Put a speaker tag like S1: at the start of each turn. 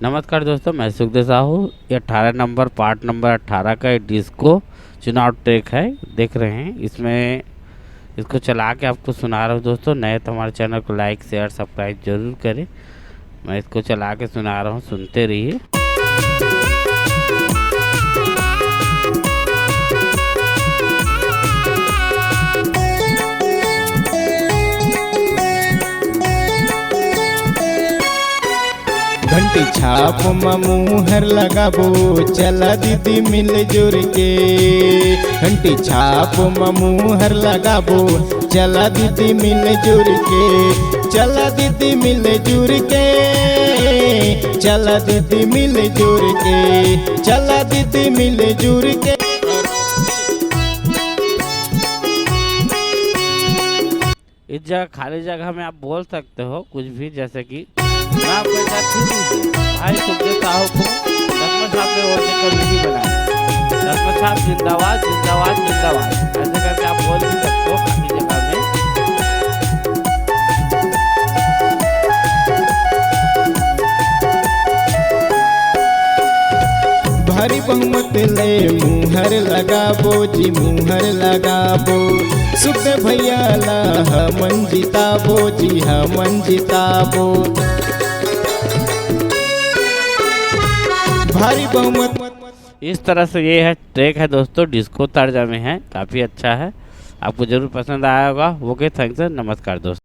S1: नमस्कार दोस्तों, मैं सुखदेव साहू। ये 18 नंबर पार्ट नंबर 18 का डिस्को चुनाव ट्रैक है, देख रहे हैं। इसमें इसको चला के आपको सुना रहा हूँ दोस्तों। नए तो हमारे चैनल को लाइक शेयर सब्सक्राइब जरूर करें। मैं इसको चला के सुना रहा हूँ, सुनते रहिए।
S2: घंटी छाप मुहर लगाबो, चला दीदी मिल जुर के। घंटी छाप मुहर लगाबो, चला दीदी मिल जुर के। चला दीदी मिल जुर के, चला दीदी मिल जुर के, चला दीदी मिल जुर के।
S1: इस जगह खाली जगह में आप बोल सकते हो कुछ भी, जैसे कि मैं आपके साथ भाई सुखदेव साहू को दसमा साहब में और देकर वीडियो बनाए। दसमा साहब जिंदाबाद जिंदाबाद जिंदाबाद, ऐसे करके आप बोल भी सकते हो खाली जगह में।
S2: भारी बहुमत ले मुहर लगाबो जी, मुहर लगाबो। सुखदेव भैया ला हमन जिताबो जी, हमन जिताबो। भारी बहुमत।
S1: इस तरह से ये है ट्रैक है दोस्तों, डिस्को तर्जा में है, काफ़ी अच्छा है, आपको जरूर पसंद आया होगा। ओके, थैंक्स, नमस्कार दोस्तों।